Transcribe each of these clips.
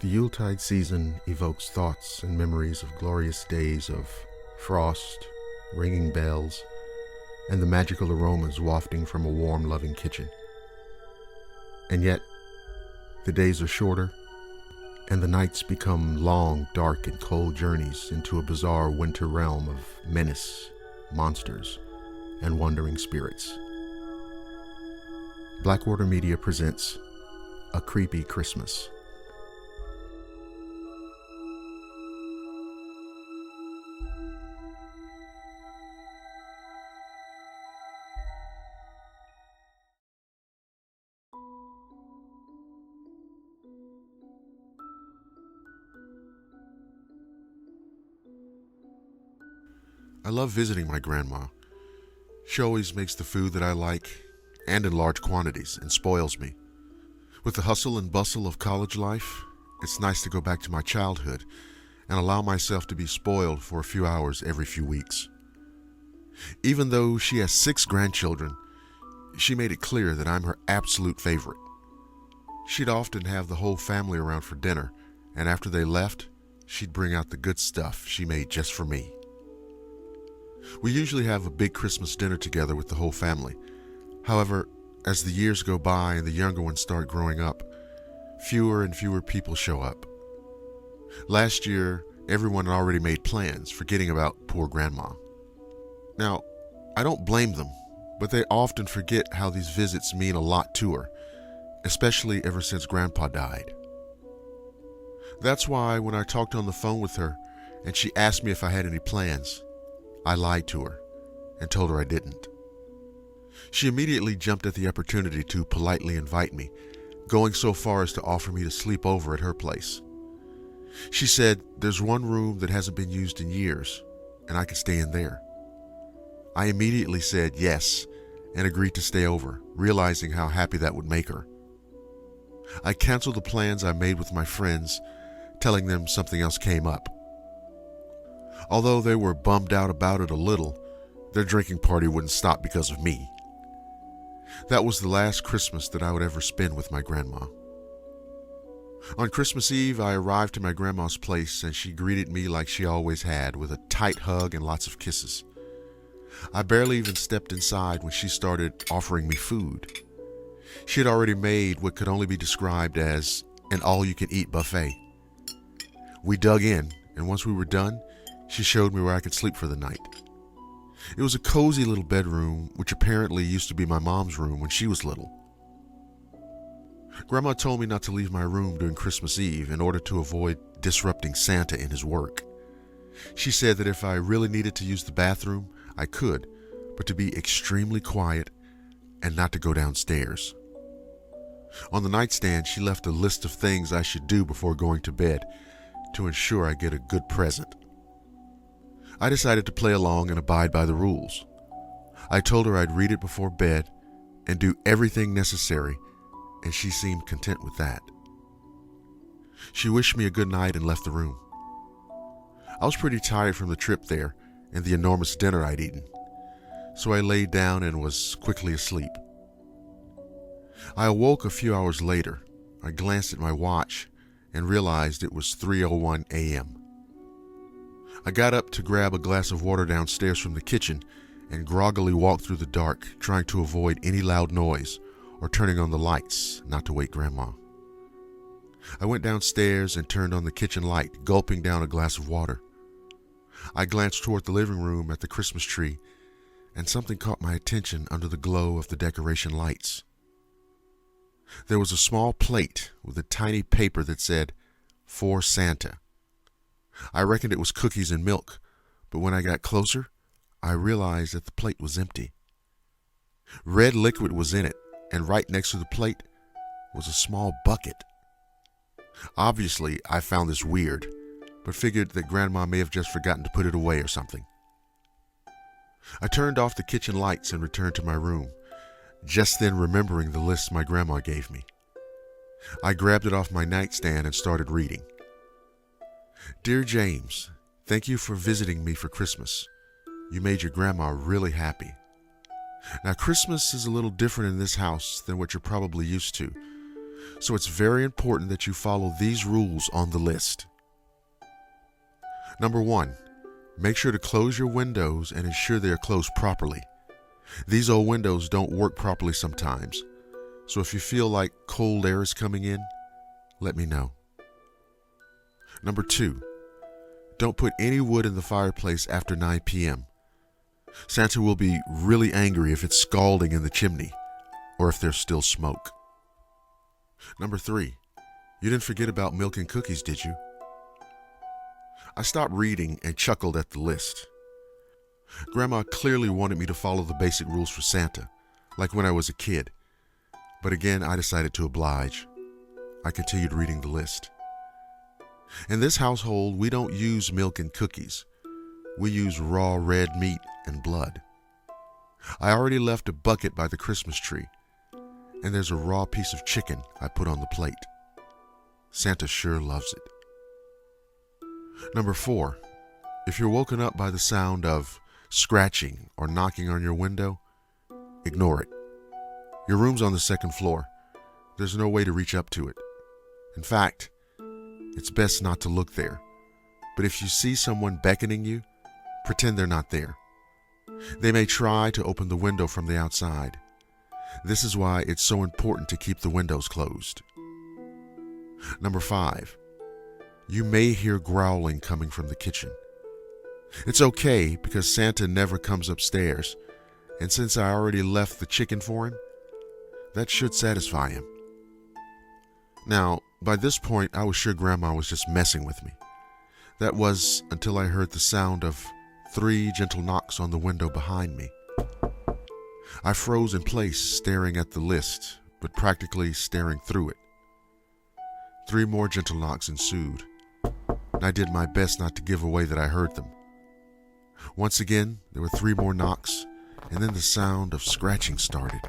The Yuletide season evokes thoughts and memories of glorious days of frost, ringing bells, and the magical aromas wafting from a warm, loving kitchen. And yet, the days are shorter, and the nights become long, dark, and cold journeys into a bizarre winter realm of menace, monsters, and wandering spirits. Blackwater Media presents A Creepy Christmas. I love visiting my grandma. She always makes the food that I like, and in large quantities, and spoils me. With the hustle and bustle of college life, it's nice to go back to my childhood and allow myself to be spoiled for a few hours every few weeks. Even though she has 6 grandchildren, she made it clear that I'm her absolute favorite. She'd often have the whole family around for dinner, and after they left, she'd bring out the good stuff she made just for me. We usually have a big Christmas dinner together with the whole family. However, as the years go by and the younger ones start growing up, fewer and fewer people show up. Last year, everyone had already made plans, forgetting about poor Grandma. Now, I don't blame them, but they often forget how these visits mean a lot to her, especially ever since Grandpa died. That's why when I talked on the phone with her and she asked me if I had any plans, I lied to her and told her I didn't. She immediately jumped at the opportunity to politely invite me, going so far as to offer me to sleep over at her place. She said there's one room that hasn't been used in years, and I could stay in there. I immediately said yes and agreed to stay over, realizing how happy that would make her. I canceled the plans I made with my friends, telling them something else came up. Although they were bummed out about it a little, their drinking party wouldn't stop because of me. That was the last Christmas that I would ever spend with my grandma. On Christmas Eve, I arrived to my grandma's place and she greeted me like she always had, with a tight hug and lots of kisses. I barely even stepped inside when she started offering me food. She had already made what could only be described as an all-you-can-eat buffet. We dug in, and once we were done, she showed me where I could sleep for the night. It was a cozy little bedroom, which apparently used to be my mom's room when she was little. Grandma told me not to leave my room during Christmas Eve in order to avoid disrupting Santa in his work. She said that if I really needed to use the bathroom, I could, but to be extremely quiet and not to go downstairs. On the nightstand, she left a list of things I should do before going to bed to ensure I get a good present. I decided to play along and abide by the rules. I told her I'd read it before bed and do everything necessary, and she seemed content with that. She wished me a good night and left the room. I was pretty tired from the trip there and the enormous dinner I'd eaten, so I laid down and was quickly asleep. I awoke a few hours later. I glanced at my watch and realized it was 3:01 a.m. I got up to grab a glass of water downstairs from the kitchen and groggily walked through the dark, trying to avoid any loud noise or turning on the lights not to wake Grandma. I went downstairs and turned on the kitchen light, gulping down a glass of water. I glanced toward the living room at the Christmas tree, and something caught my attention under the glow of the decoration lights. There was a small plate with a tiny paper that said, "For Santa." I reckoned it was cookies and milk, but when I got closer, I realized that the plate was empty. Red liquid was in it, and right next to the plate was a small bucket. Obviously, I found this weird, but figured that Grandma may have just forgotten to put it away or something. I turned off the kitchen lights and returned to my room, just then remembering the list my grandma gave me. I grabbed it off my nightstand and started reading. Dear James, thank you for visiting me for Christmas. You made your grandma really happy. Now, Christmas is a little different in this house than what you're probably used to, So it's very important that you follow these rules on the list. Number 1, make sure to close your windows and ensure they are closed properly. These old windows don't work properly sometimes, so if you feel like cold air is coming in, let me know. Number 2, don't put any wood in the fireplace after 9 p.m. Santa will be really angry if it's scalding in the chimney or if there's still smoke. Number 3, you didn't forget about milk and cookies, did you? I stopped reading and chuckled at the list. Grandma clearly wanted me to follow the basic rules for Santa, like when I was a kid. But again, I decided to oblige. I continued reading the list. In this household, we don't use milk and cookies. We use raw red meat and blood. I already left a bucket by the Christmas tree, and there's a raw piece of chicken I put on the plate. Santa sure loves it. Number 4, if you're woken up by the sound of scratching or knocking on your window, ignore it. Your room's on the 2nd floor. There's no way to reach up to it. In fact, it's best not to look there. But if you see someone beckoning you, pretend they're not there. They may try to open the window from the outside. This is why it's so important to keep the windows closed. Number 5, you may hear growling coming from the kitchen. It's okay because Santa never comes upstairs, and since I already left the chicken for him, that should satisfy him. Now, by this point, I was sure Grandma was just messing with me. That was until I heard the sound of 3 gentle knocks on the window behind me. I froze in place, staring at the list, but practically staring through it. 3 more gentle knocks ensued, and I did my best not to give away that I heard them. Once again, there were 3 more knocks, and then the sound of scratching started.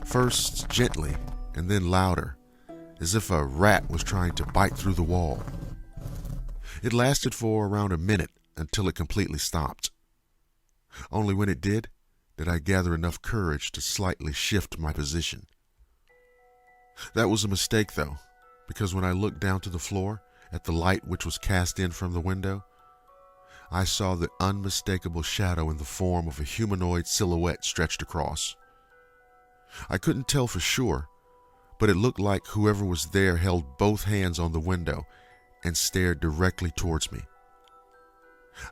First gently, and then louder, as if a rat was trying to bite through the wall. It lasted for around a minute until it completely stopped. Only when it did I gather enough courage to slightly shift my position. That was a mistake, though, because when I looked down to the floor at the light which was cast in from the window, I saw the unmistakable shadow in the form of a humanoid silhouette stretched across. I couldn't tell for sure, but it looked like whoever was there held both hands on the window and stared directly towards me.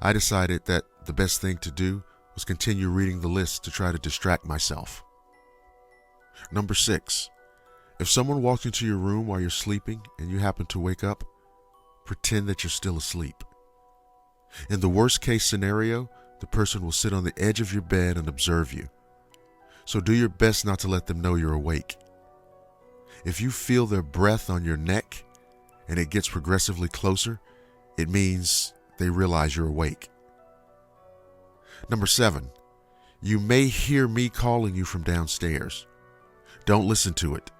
I decided that the best thing to do was continue reading the list to try to distract myself. Number 6, if someone walks into your room while you're sleeping and you happen to wake up, pretend that you're still asleep. In the worst case scenario, the person will sit on the edge of your bed and observe you. So do your best not to let them know you're awake. If you feel their breath on your neck and it gets progressively closer, it means they realize you're awake. Number 7, you may hear me calling you from downstairs. Don't listen to it.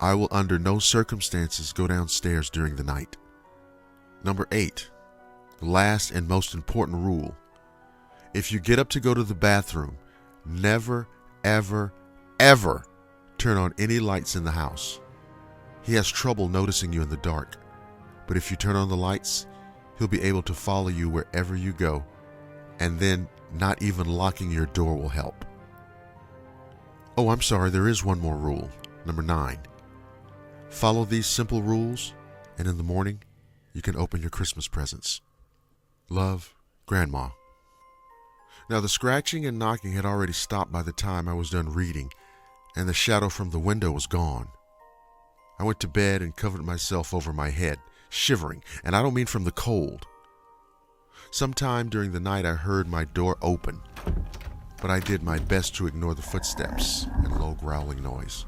I will under no circumstances go downstairs during the night. Number 8, the last and most important rule. If you get up to go to the bathroom, never, ever, ever turn on any lights in the house. He has trouble noticing you in the dark, but if you turn on the lights, he'll be able to follow you wherever you go, and then not even locking your door will help. Oh, I'm sorry, there is one more rule. Number 9. Follow these simple rules, and in the morning, you can open your Christmas presents. Love, Grandma. Now, the scratching and knocking had already stopped by the time I was done reading, and the shadow from the window was gone. I went to bed and covered myself over my head, shivering, and I don't mean from the cold. Sometime during the night I heard my door open, but I did my best to ignore the footsteps and low growling noise.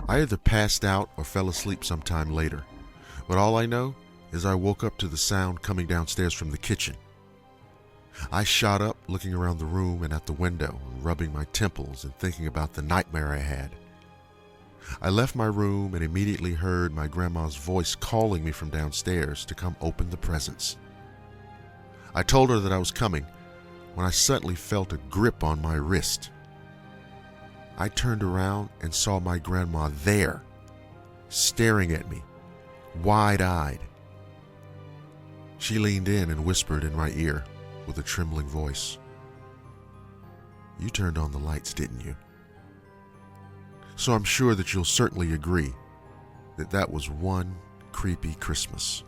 I either passed out or fell asleep sometime later, but all I know is I woke up to the sound coming downstairs from the kitchen. I shot up, looking around the room and at the window, and rubbing my temples and thinking about the nightmare I had. I left my room and immediately heard my grandma's voice calling me from downstairs to come open the presents. I told her that I was coming when I suddenly felt a grip on my wrist. I turned around and saw my grandma there, staring at me, wide-eyed. She leaned in and whispered in my ear with a trembling voice, "You turned on the lights, didn't you?" So I'm sure that you'll certainly agree that that was one creepy Christmas.